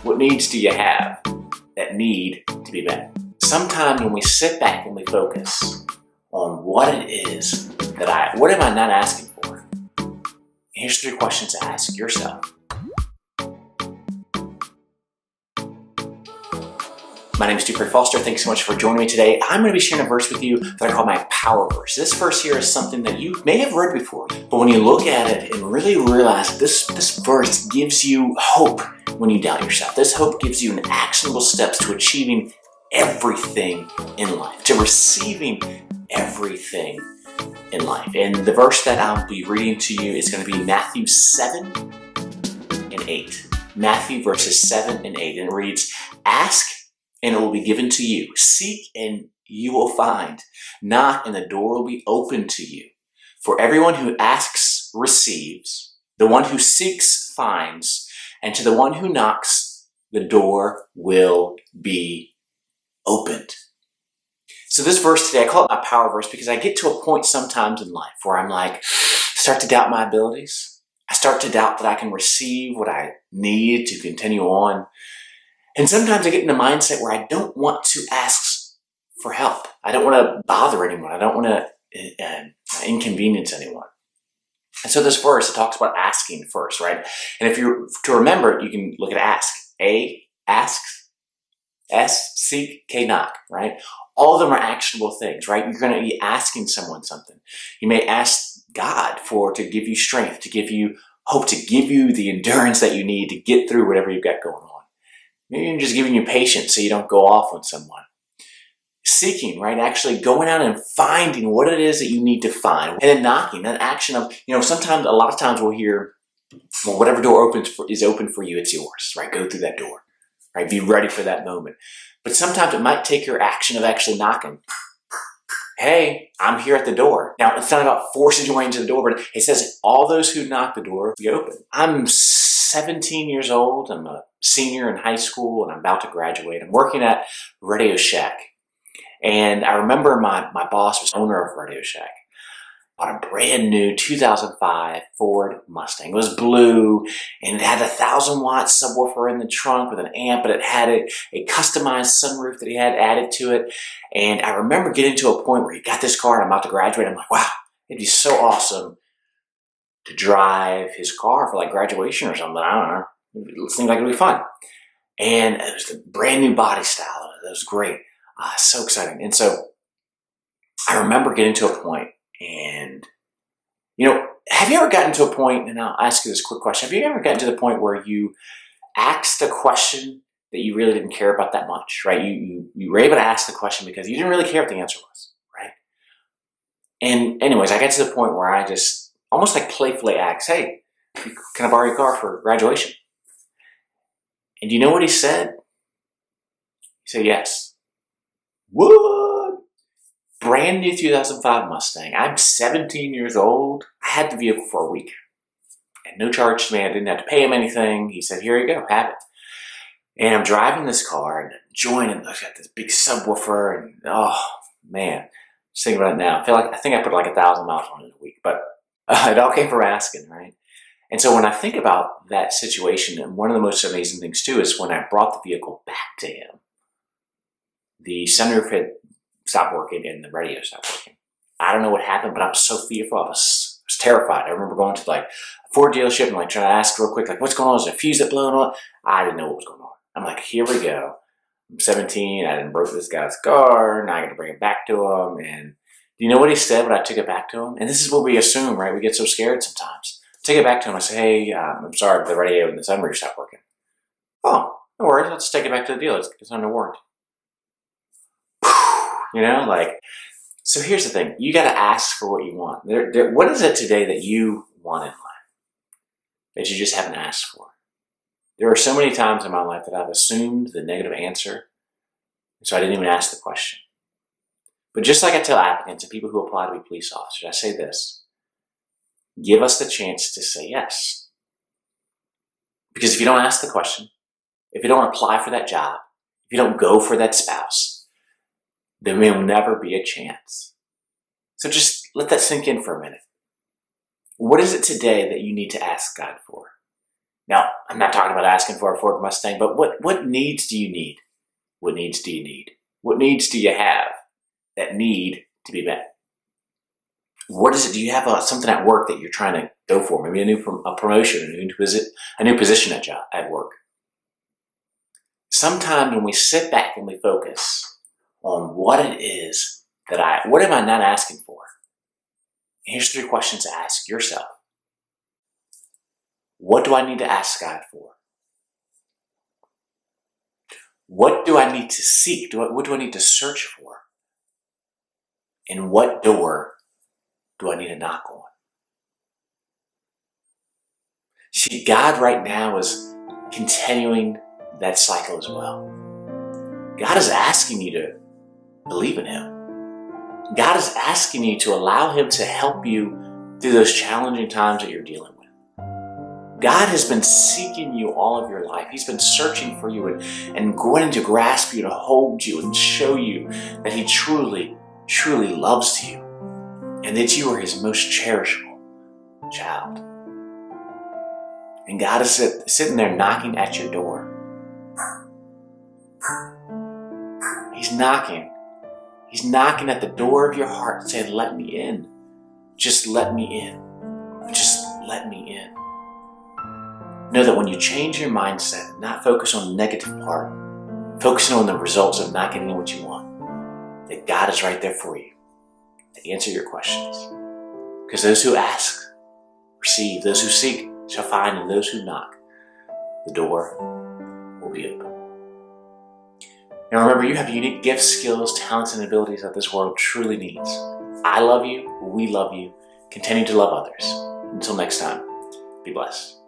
What needs do you have that need to be met? Sometimes when we sit back and we focus on what it is what am I not asking for? Here's 3 questions to ask yourself. My name is Dupree Foster. Thanks so much for joining me today. I'm going to be sharing a verse with you that I call my power verse. This verse here is something that you may have read before, but when you look at it and really realize this verse gives you hope when you doubt yourself. This hope gives you an actionable steps to achieving everything in life, to receiving everything in life. And the verse that I'll be reading to you is going to be Matthew 7 and 8. Matthew verses 7 and 8. And it reads, "Ask and it will be given to you. Seek and you will find. Knock and the door will be open to you. For everyone who asks receives. The one who seeks finds. And to the one who knocks, the door will be opened." So this verse today, I call it my power verse because I get to a point sometimes in life where I'm start to doubt my abilities. I start to doubt that I can receive what I need to continue on. And sometimes I get in a mindset where I don't want to ask for help. I don't want to bother anyone. I don't want to inconvenience anyone. And so this verse, it talks about asking first, right? And if you're to remember it, you can look at ask. A, asks. S, seek. K, knock, right? All of them are actionable things, right? You're going to be asking someone something. You may ask God to give you strength, to give you hope, to give you the endurance that you need to get through whatever you've got going on. Maybe I'm just giving you patience so you don't go off on someone. Seeking, right? Actually going out and finding what it is that you need to find. And then knocking, that action of, sometimes, a lot of times we'll hear, well, whatever door is open for you, it's yours, right? Go through that door, right? Be ready for that moment. But sometimes it might take your action of actually knocking. Hey, I'm here at the door. Now, it's not about forcing your way into the door, but it says all those who knock the door will be open. I'm 17 years old. I'm a senior in high school and I'm about to graduate. I'm working at Radio Shack. And I remember my boss was owner of Radio Shack. Bought a brand new 2005 Ford Mustang. It was blue and it had a 1,000-watt subwoofer in the trunk with an amp, but it had a customized sunroof that he had added to it. And I remember getting to a point where he got this car and I'm about to graduate. I'm like, wow, it'd be so awesome to drive his car for graduation or something. I don't know. It seemed like it would be fun. And it was the brand new body style. It was great. So exciting. And so I remember getting to a point and, have you ever gotten to a point, and I'll ask you this quick question, have you ever gotten to the point where you asked a question that you really didn't care about that much, right? You were able to ask the question because you didn't really care what the answer was, right? And anyways, I got to the point where I just almost playfully asked, hey, can I borrow your car for graduation? And do you know what he said? He said, yes. What? Brand new 2005 Mustang. I'm 17 years old. I had the vehicle for a week. And no charge to me. I didn't have to pay him anything. He said, here you go, have it. And I'm driving this car and enjoying it. I've got this big subwoofer and oh man, just thinking about it now. I think I put 1,000 miles on it in a week, but it all came from asking, right? And so when I think about that situation, and one of the most amazing things too is when I brought the vehicle back to him, the sunroof had stopped working and the radio stopped working. I don't know what happened, but I was so fearful. I was terrified. I remember going to a Ford dealership and trying to ask real quick, what's going on? Is there a fuse that blown on? I didn't know what was going on. I'm like, here we go. I'm 17. I didn't broke this guy's car. Now I got to bring it back to him. And do you know what he said when I took it back to him? And this is what we assume, right? We get so scared sometimes. Take it back to him. I say, hey, I'm sorry, but the radio and the sunroof stopped working. Oh, no worries. Let's take it back to the dealer. It's under warranty. So here's the thing. You got to ask for what you want. What is it today that you want in life that you just haven't asked for? There are so many times in my life that I've assumed the negative answer, so I didn't even ask the question. But just like I tell applicants and people who apply to be police officers, I say this: give us the chance to say yes. Because if you don't ask the question, if you don't apply for that job, if you don't go for that spouse, then there will never be a chance. So just let that sink in for a minute. What is it today that you need to ask God for? Now, I'm not talking about asking for a Ford Mustang, but what needs do you need? What needs do you need? What needs do you have that need to be met? What is it? Do you have something at work that you're trying to go for? Maybe a promotion, a new position at work. Sometimes when we sit back and we focus on what it is what am I not asking for? Here's 3 questions to ask yourself. What do I need to ask God for? What do I need to seek? What do I need to search for? And what door do I need to knock on? See, God right now is continuing that cycle as well. God is asking you to believe in Him. God is asking you to allow Him to help you through those challenging times that you're dealing with. God has been seeking you all of your life. He's been searching for you and going to grasp you, to hold you and show you that He truly, truly loves you and that you are His most cherishable child. And God is sitting there knocking at your door. He's knocking. He's knocking at the door of your heart saying, let me in. Just let me in. Just let me in. Know that when you change your mindset and not focus on the negative part, focusing on the results of not getting what you want, that God is right there for you to answer your questions. Because those who ask, receive. Those who seek shall find, and those who knock, the door will be open. Now remember, you have unique gifts, skills, talents, and abilities that this world truly needs. I love you. We love you. Continue to love others. Until next time, be blessed.